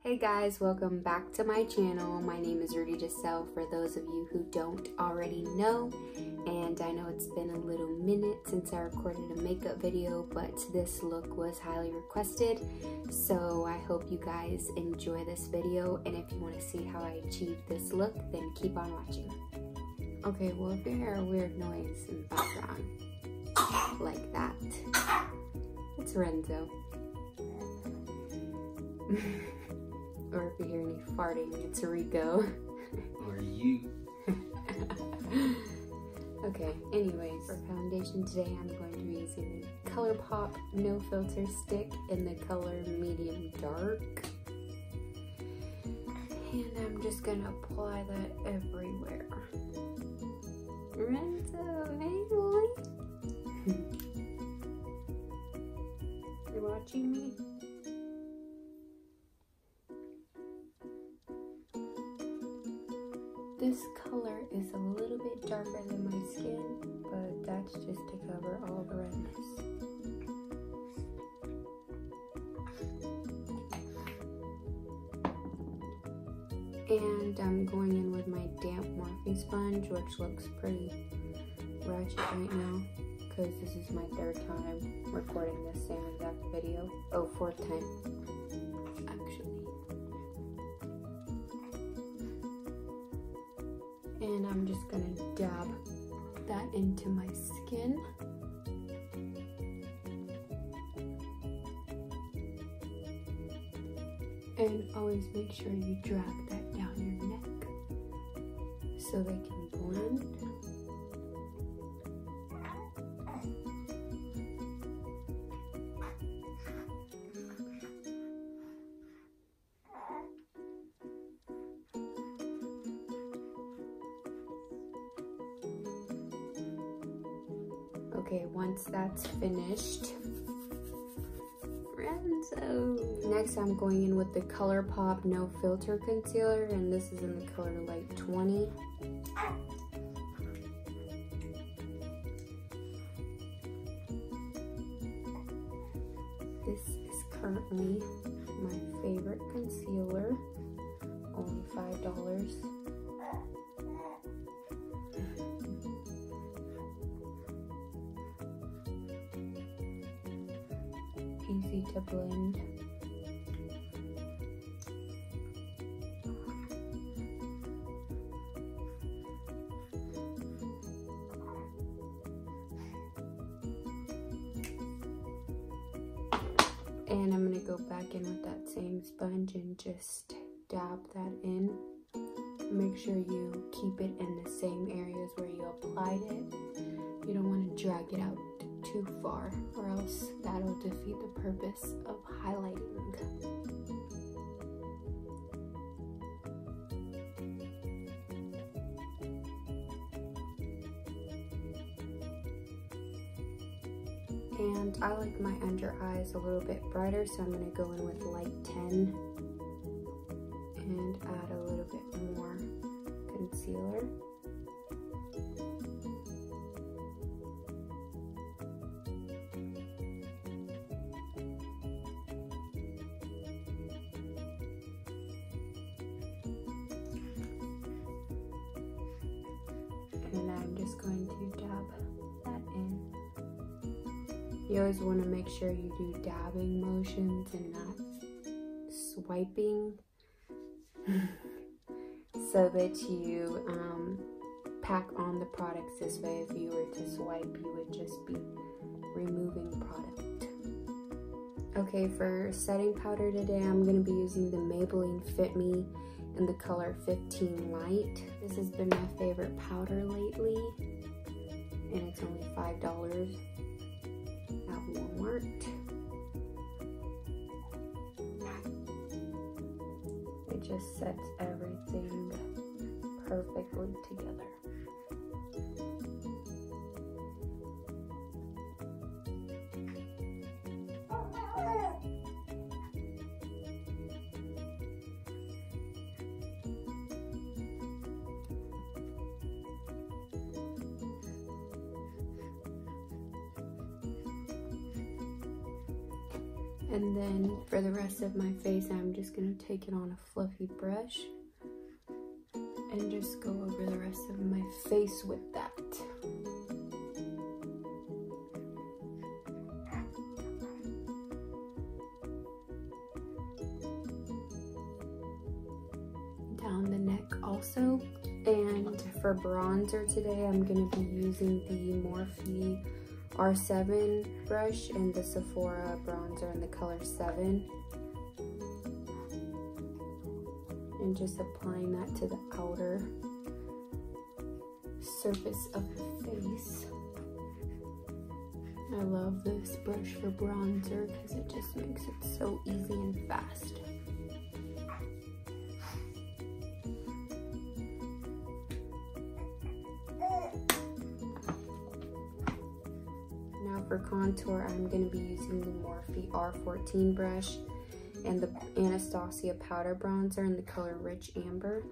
Hey guys, welcome back to my channel. My name is Rudy Giselle for those of you who don't already know. And I know it's been a little minute since I recorded a makeup video, but this look was highly requested. So I hope you guys enjoy this video, and if you want to see how I achieved this look, then keep on watching. Okay, well if you hear a weird noise in the background, like that, it's Renzo. Or if you hear any farting, it's Rico. Or you. Okay, anyways, for foundation today I'm going to be using the ColourPop No Filter Stick in the color Medium Dark. And I'm just gonna apply that everywhere. Renzo, hey boy! You're watching me? This color is a little bit darker than my skin, but that's just to cover all the redness. And I'm going in with my damp Morphe sponge, which looks pretty ratchet right now, because this is my third time recording this same exact video. Oh, fourth time, actually. And I'm just gonna dab that into my skin. And always make sure you drag that down your neck so they can blend. Okay, once that's finished, Renzo. Next, I'm going in with the ColourPop No Filter Concealer, and this is in the color Light 20. This is currently my favorite concealer, only $5. Easy to blend. And I'm going to go back in with that same sponge and just dab that in. Make sure you keep it in the same areas where you applied it. You don't want to drag it out too far, or else that'll defeat the purpose of highlighting. And I like my under eyes a little bit brighter, so I'm going to go in with Light 10 and add a little bit more concealer. And I'm just going to dab that in. You always want to make sure you do dabbing motions and not swiping so that you pack on the products this way. If you were to swipe, you would just be removing product. Okay, for setting powder today, I'm going to be using the Maybelline Fit Me in the color 15 Light. This has been my favorite powder lately, and it's only $5 at Walmart. It just sets everything perfectly together. And then for the rest of my face, I'm just gonna take it on a fluffy brush and just go over the rest of my face with that. Down the neck also. And for bronzer today, I'm gonna be using the Morphe R7 brush and the Sephora bronzer in the color 7. And just applying that to the outer surface of the face. I love this brush for bronzer because it just makes it so easy and fast. Now for contour, I'm going to be using the Morphe R14 brush and the Anastasia powder bronzer in the color Rich Amber.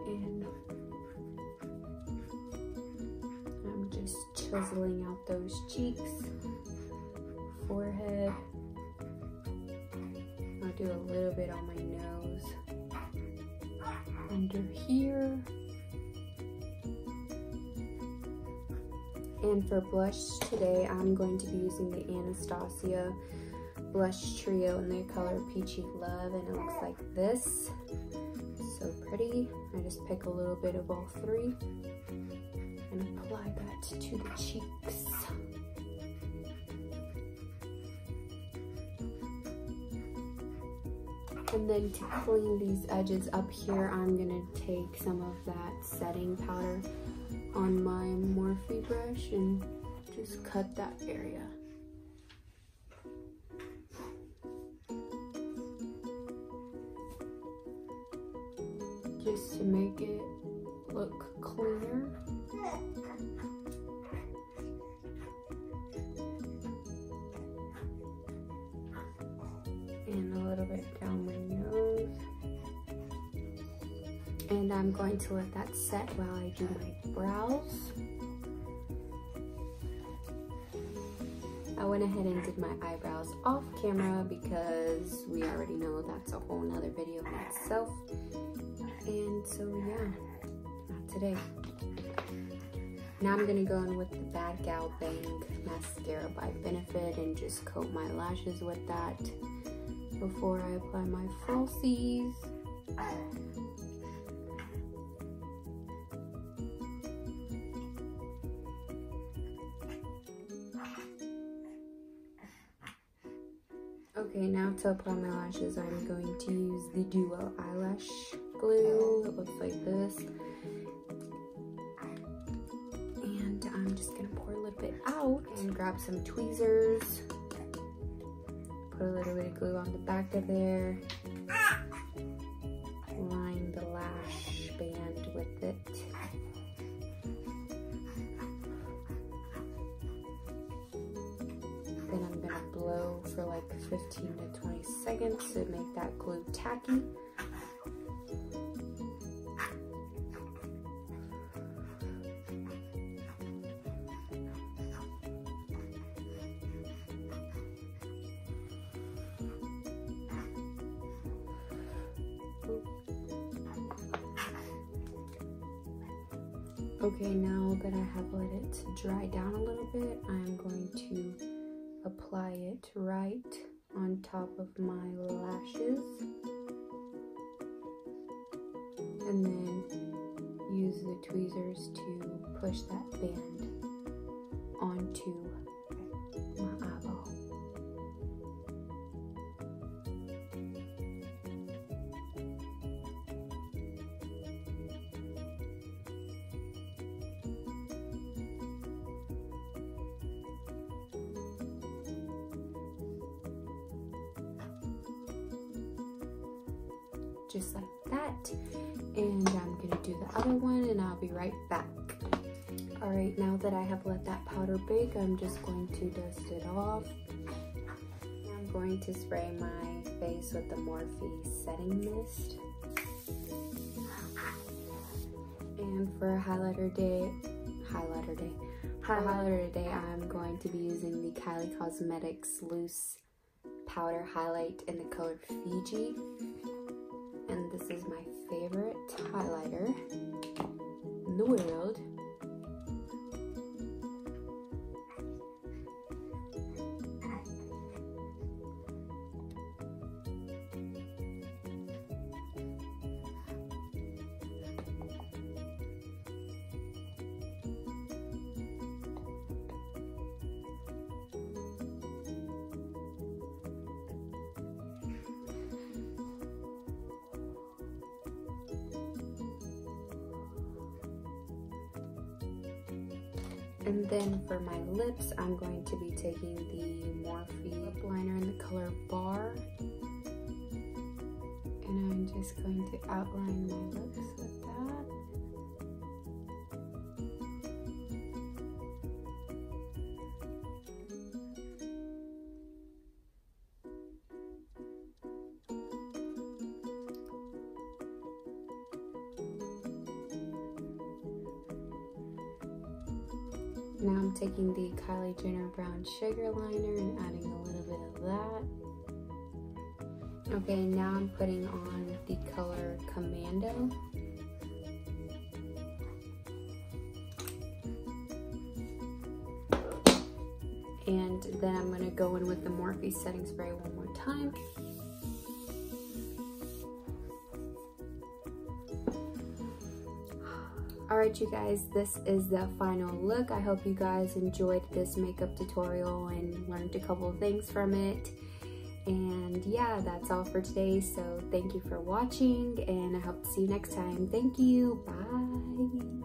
And I'm just chiseling out those cheeks, forehead. I'll do a little bit on my nose, under here. And for blush today, I'm going to be using the Anastasia Blush Trio in the color Peachy Love, and it looks like this. So pretty. I just pick a little bit of all three and apply that to the cheeks. And then to clean these edges up here, I'm gonna take some of that setting powder on my Morphe brush and just cut that area. Just to make it look cleaner. And a little bit down my nose. And I'm going to let that set while I do my brows. I went ahead and did my eyebrows off camera because we already know that's a whole nother video in itself. And so yeah, not today. Now I'm gonna go in with the Bad Gal Bang mascara by Benefit and just coat my lashes with that before I apply my falsies. Okay, now to apply my lashes, I'm going to use the Duo Eyelash Glue. It looks like this. And I'm just gonna pour a little bit out and grab some tweezers. Put a little bit of glue on the back of there. Line the lash band with it. Then I'm gonna blow for like 15 to 20 seconds to make that glue tacky. Okay, now that I have let it dry down a little bit, I'm going to apply it right on top of my lashes. And then use the tweezers to push that band onto my eyeball. Just like that, and I'm gonna do the other one and I'll be right back. All right, now that I have let that powder bake, I'm just going to dust it off. I'm going to spray my face with the Morphe setting mist. And for highlighter day, highlighter today, I'm going to be using the Kylie Cosmetics Loose Powder Highlight in the color Fiji. And this is my favorite highlighter in the world. And then for my lips, I'm going to be taking the Morphe lip liner in the color Bar. And I'm just going to outline my lips with that. Now I'm taking the Kylie Jenner Brown Sugar Liner and adding a little bit of that. Okay, now I'm putting on the color Commando. And then I'm going to go in with the Morphe setting spray one more time. Alright you guys, this is the final look. I hope you guys enjoyed this makeup tutorial and learned a couple of things from it. And yeah, that's all for today. So thank you for watching and I hope to see you next time. Thank you. Bye.